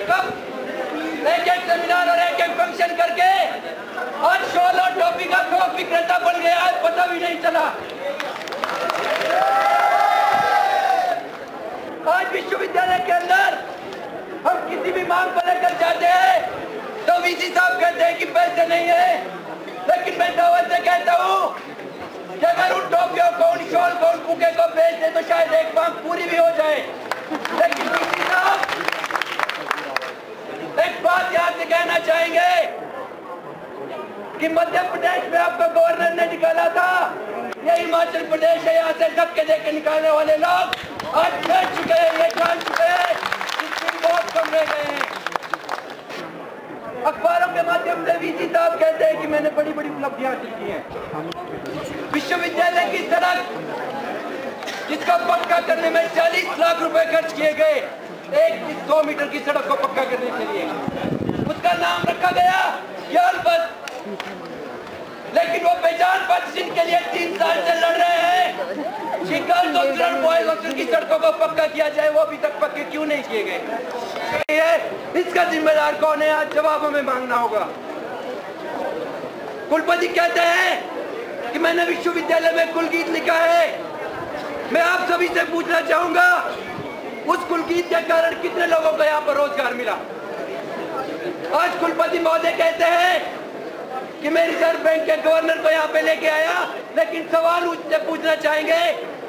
एक एक सेमिनार और एक एक फंक्शन करके आज शॉल और टोपी का शौक विक्रेता बन गया, आज पता भी नहीं चला। आज विश्वविद्यालय के अंदर हम किसी भी मांग को लेकर जाते हैं तो वीसी साहब कहते हैं कि पैसे नहीं है, लेकिन मैं दावत से कहता हूँ कि अगर उन टोपियों को, उन शॉल को, उन बुके को बेच दे तो शायद एक मांग पूरी भी हो जाए। लेकिन वीसी साहब एक बात यहाँ से कहना चाहेंगे कि मध्य प्रदेश में आपका गवर्नर ने निकाला था, ये हिमाचल प्रदेश है, यहाँ से धक्के देकर निकालने वाले लोग आज जान चुके हैं, ये जान चुके हैं, बहुत कम रह गए हैं। अखबारों के माध्यम से वीसी साहब कहते हैं कि मैंने बड़ी बड़ी उपलब्धियां हासिल की हैं। विश्वविद्यालय की सड़क जिसका पक्का करने में 40 लाख रुपए खर्च किए गए, एक 100 मीटर की सड़क को पक्का करने के लिए, उसका नाम रखा गया ज्ञान पथ। लेकिन वो पहचान पथ जिनके लिए 3 साल से लड़ रहे हैं कि गर्ल्स हॉस्टल, बॉयज हॉस्टल की सड़कों को पक्का किया जाए, वो अभी तक पक्के क्यों नहीं किए गए? इसका जिम्मेदार कौन है? आज जवाब हमें मांगना होगा। कुलपति कहते हैं कि मैंने विश्वविद्यालय में कुलगीत लिखा है। मैं आप सभी से पूछना चाहूंगा, उस कुलगीत के कारण कितने लोगों को यहाँ पर रोजगार मिला? आज कुलपति महोदय कहते हैं कि मैं रिजर्व बैंक के गवर्नर को यहाँ पे लेके आया, लेकिन सवाल उससे पूछना चाहेंगे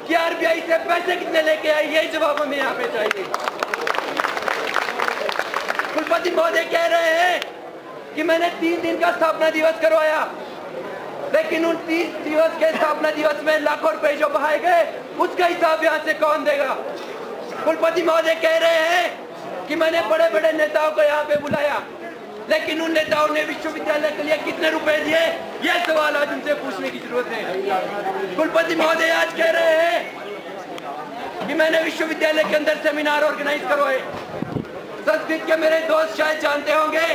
कि आरबीआई से पैसे कितने लेके आए, यही जवाब हमें यहाँ पे चाहिए। कुलपति महोदय कह रहे हैं कि मैंने 3 दिन का स्थापना दिवस करवाया, लेकिन उन 30 दिवस के स्थापना दिवस में लाखों रुपए जो बहाए गए, उसका हिसाब यहाँ से कौन देगा? कुलपति महोदय कह रहे हैं कि मैंने बड़े बड़े नेताओं को यहाँ पे बुलाया, लेकिन उन नेताओं ने विश्वविद्यालय के लिए कितने रुपए दिए, यह सवाल आज उनसे पूछने की जरूरत है। कुलपति महोदय आज कह रहे हैं कि मैंने विश्वविद्यालय के अंदर सेमिनार ऑर्गेनाइज करवाए। संस्कृत के मेरे दोस्त शायद जानते होंगे,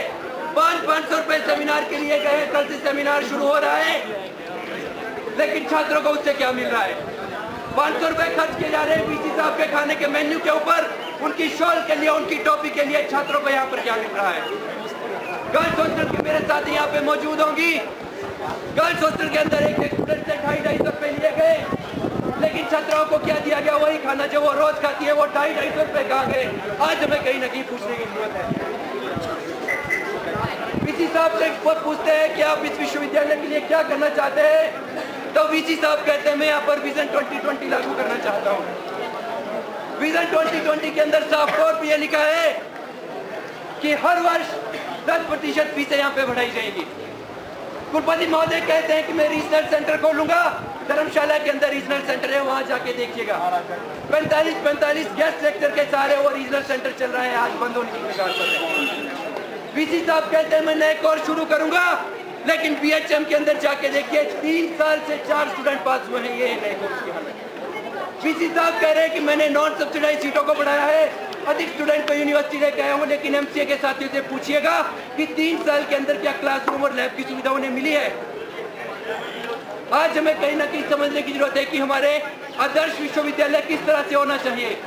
500 रुपए सेमिनार के लिए गए, कल से सेमिनार शुरू हो रहा है, लेकिन छात्रों को उससे क्या मिल रहा है? 500 रुपए खर्च किए जा रहे हैं वीसी साहब के खाने के मेन्यू के ऊपर, उनकी शॉल के लिए, उनकी टोपी के लिए छात्रों को यहाँ पर क्या मिल रहा है? गर्ल्स हॉस्टल के मेरे साथी यहाँ पे मौजूद होंगी। गर्ल्स हॉस्टल के अंदर एक स्टूडेंट से 250-250 रुपए लिए गए, लेकिन छात्राओं को क्या दिया गया? वही खाना जो वो रोज खाती है, वो 250-250 रुपए कहाँ गए? आज हमें कहीं ना कहीं पूछने की जरूरत है। वीसी साहब से पूछते हैं कि आप इस विश्वविद्यालय के लिए क्या करना चाहते हैं, तो वीसी साहब कहते हैं मैं यहाँ पर विजन 2020 लागू करना चाहता हूँ। विजन 2020 के अंदर साफ तौर पर यह लिखा है कि हर वर्ष 10% फीसें यहाँ पे बढ़ाई जाएगी। कुलपति महोदय कहते हैं कि मैं रीजनल सेंटर खोलूंगा, धर्मशाला के अंदर रीजनल सेंटर है, वहां जाके देखिएगा 45 गेस्ट लेक्चर के सारे वो रीजनल सेंटर चल रहा है, आज बंद होने की कगार पर है। वीसी साहब कहते हैं मैं नए कोर्स शुरू करूंगा, लेकिन बीएचएम के अंदर जाके देखिए 3 साल से 4 स्टूडेंट पास हुए हैं, ये नए कोर्स की हालत। वीसी साहब कह रहे हैं कि मैंने नॉन सब्सिडाइज सीटों को बढ़ाया है, अधिक स्टूडेंट को यूनिवर्सिटी लेके आया हूँ, लेकिन एमसीए के साथियों से पूछिएगा कि 3 साल के अंदर क्या क्लासरूम और लैब की सुविधा उन्हें मिली है? आज हमें कहीं ना कहीं समझने की जरूरत है कि हमारे आदर्श विश्वविद्यालय किस तरह से होना चाहिए,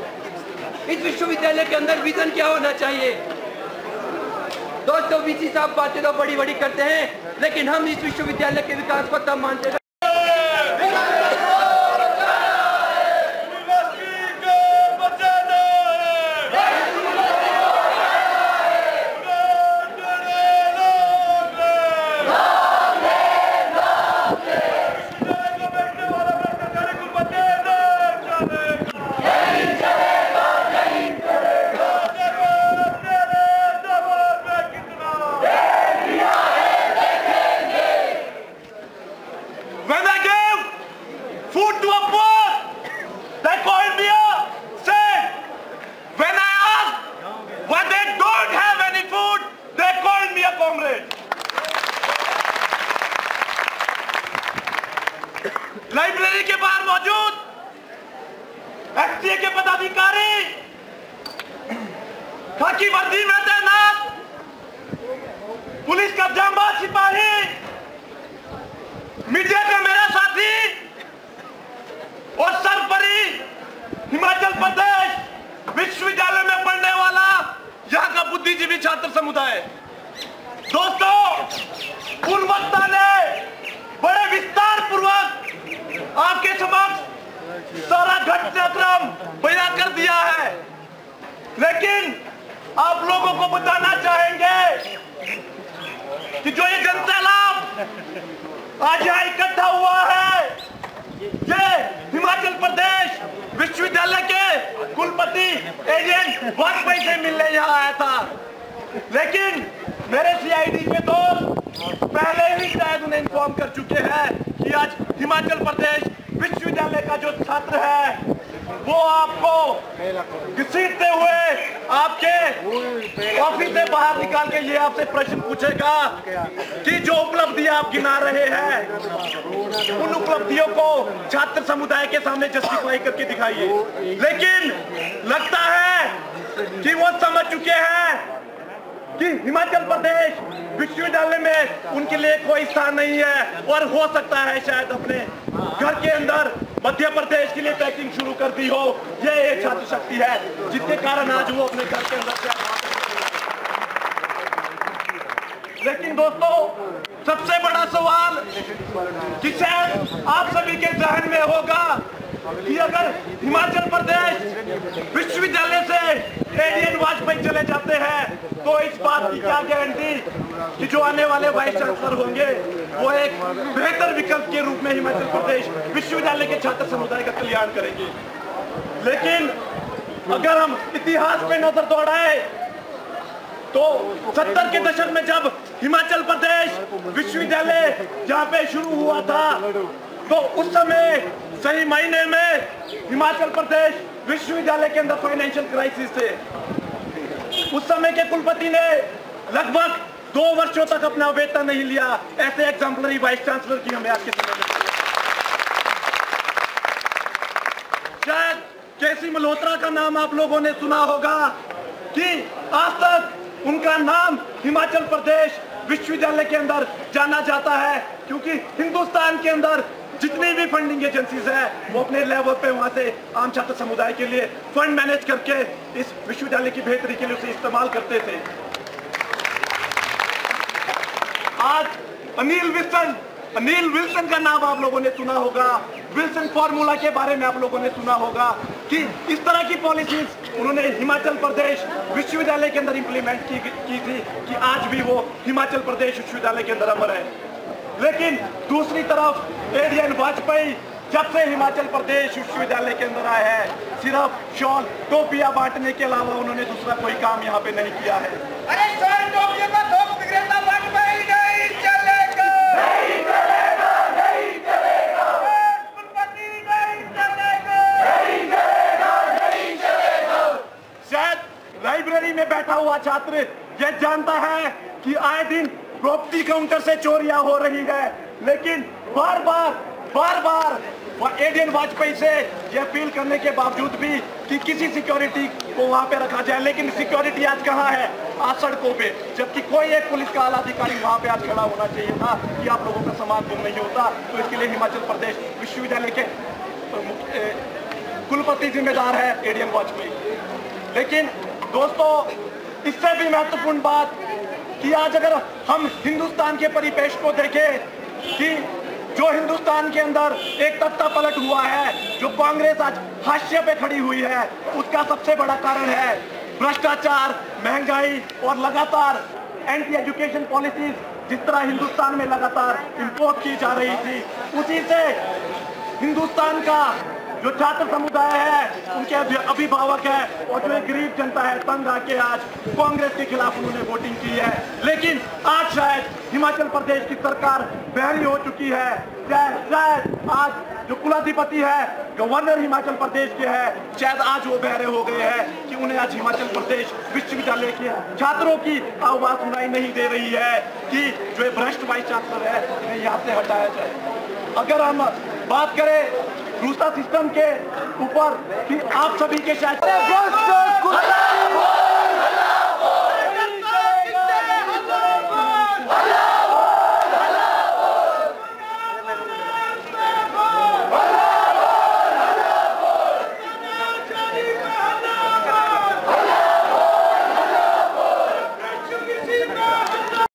इस विश्वविद्यालय के अंदर विजन क्या होना चाहिए। दोस्तों, वीसी साहब बातें तो बड़ी बड़ी करते हैं, लेकिन हम इस विश्वविद्यालय के विकास को तब मानते हैं लाइब्रेरी के बाहर मौजूद एसटीए के पदाधिकारी, खाकी वर्दी में तैनात पुलिस का जांबाज सिपाही, मीडिया का मेरा साथी और सरपरी हिमाचल प्रदेश विश्वविद्यालय में पढ़ने वाला यहाँ का बुद्धिजीवी छात्र समुदाय। दोस्तों, पूर्व वक्ता ने बड़े विस्तार पूर्वक आपके समक्ष सारा घटनाक्रम बयां कर दिया है, लेकिन आप लोगों को बताना चाहेंगे कि जो ये जनसैलाब आज यहाँ इकट्ठा हुआ है, ये हिमाचल प्रदेश विश्वविद्यालय के कुलपति एजेंट वाजपेयी से मिलने यहाँ आया था। लेकिन मेरे सीआईडी के दोस्त पहले ही शायद उन्हें इन्फॉर्म कर चुके हैं कि आज हिमाचल प्रदेश विश्वविद्यालय का जो छात्र है वो आपको घसीटते हुए आपके ऑफिस से बाहर निकाल के ये आपसे प्रश्न पूछेगा कि जो उपलब्धियां आप गिना रहे हैं उन उपलब्धियों को छात्र समुदाय के सामने जस्टिफाई करके दिखाइए। लेकिन लगता है कि वो समझ चुके हैं कि हिमाचल प्रदेश विश्वविद्यालय में उनके लिए कोई स्थान नहीं है, और हो सकता है शायद अपने घर के अंदर मध्य प्रदेश के लिए पैकिंग शुरू कर दी हो। ये एक छात्र शक्ति है जिसके कारण आज वो अपने घर के अंदर से। लेकिन दोस्तों, सबसे बड़ा सवाल कि शायद आप सभी के जहन में होगा कि अगर हिमाचल प्रदेश विश्वविद्यालय से एडीएन वाजपेयी चले जाते हैं तो इस बात की क्या गारंटी कि जो आने वाले वाइस चांसलर होंगे वो एक बेहतर विकल्प के रूप में हिमाचल प्रदेश विश्वविद्यालय के छात्र समुदाय का कल्याण करेंगे। लेकिन अगर हम इतिहास पे नजर दौड़ाए तो 70 के दशक में जब हिमाचल प्रदेश विश्वविद्यालय जहाँ पे शुरू हुआ था तो उस समय सही मायने में हिमाचल प्रदेश विश्वविद्यालय के अंदर फाइनेंशियल क्राइसिस थे। उस समय के कुलपति ने लगभग 2 वर्षों तक अपना वेतन नहीं लिया। ऐसे एग्जाम्पलरी वाइस चांसलर की हमें आज के समय में शायद केसी मल्होत्रा का नाम आप लोगों ने सुना होगा कि आज तक उनका नाम हिमाचल प्रदेश विश्वविद्यालय के अंदर जाना जाता है, क्योंकि हिंदुस्तान के अंदर जितनी भी फंडिंग एजेंसीज है वो अपने लेवल पे वहां से आम छात्र समुदाय के लिए फंड मैनेज करके इस विश्वविद्यालय की बेहतरी के लिए उसे इस्तेमाल करते थे। आज अनिल विल्सन का नाम आप लोगों ने सुना होगा। विल्सन फॉर्मूला के बारे में आप लोगों ने सुना होगा कि इस तरह की पॉलिसीज उन्होंने हिमाचल प्रदेश विश्वविद्यालय के अंदर इंप्लीमेंट की थी कि आज भी वो हिमाचल प्रदेश विश्वविद्यालय के अंदर अमर है। लेकिन दूसरी तरफ एडीएन वाजपेयी जब से हिमाचल प्रदेश विश्वविद्यालय के अंदर आए हैं, सिर्फ शॉल टोपियां बांटने के अलावा उन्होंने दूसरा कोई काम यहाँ पे नहीं किया है। अरे शॉल टोपियों का थोक विक्रेता वाजपेयी नहीं चलेगा, नहीं चलेगा, नहीं चलेगा, कुलपति नहीं चलेगा, नहीं चलेगा, नहीं चलेगा। शायद लाइब्रेरी में बैठा हुआ छात्र यह जानता है कि आए दिन प्रॉपर्टी काउंटर से चोरियां हो रही है, लेकिन बार बार एडीएन वाजपेयी से यह अपील करने के बावजूद भी कि किसी सिक्योरिटी को वहां पे रखा जाए, लेकिन सिक्योरिटी आज कहाँ है? आज सड़कों पे, जबकि कोई एक पुलिस का आला अधिकारी वहां पे आज खड़ा होना चाहिए था कि आप लोगों का सामान गुम नहीं होता। तो इसके लिए हिमाचल प्रदेश विश्वविद्यालय के कुलपति जिम्मेदार है एडीएन वाजपेयी। लेकिन दोस्तों, इससे भी महत्वपूर्ण बात कि आज अगर हम हिंदुस्तान के परिपेक्ष को देखें कि जो हिंदुस्तान के अंदर एक तख्ता पलट हुआ है, जो कांग्रेस आज हाशिए पे खड़ी हुई है, उसका सबसे बड़ा कारण है भ्रष्टाचार, महंगाई और लगातार एंटी एजुकेशन पॉलिसीज जिस तरह हिंदुस्तान में लगातार इंपोर्ट की जा रही थी, उसी से हिंदुस्तान का जो छात्र समुदाय है, उनके अभिभावक है और जो गरीब जनता है, तंग आके आज कांग्रेस के खिलाफ उन्होंने वोटिंग की है। लेकिन आज शायद हिमाचल प्रदेश की सरकार बहरी हो चुकी है। शायद आज जो कुलाधिपति है, गवर्नर हिमाचल प्रदेश के है, शायद आज वो बहरे हो गए हैं कि उन्हें आज हिमाचल प्रदेश विश्वविद्यालय के छात्रों की आवाज सुनाई नहीं दे रही है कि जो भ्रष्ट वाइस चांसलर है इन्हें यहाँ से हटाया जाए। अगर हम बात करें दूसरा सिस्टम के ऊपर कि आप सभी के शायद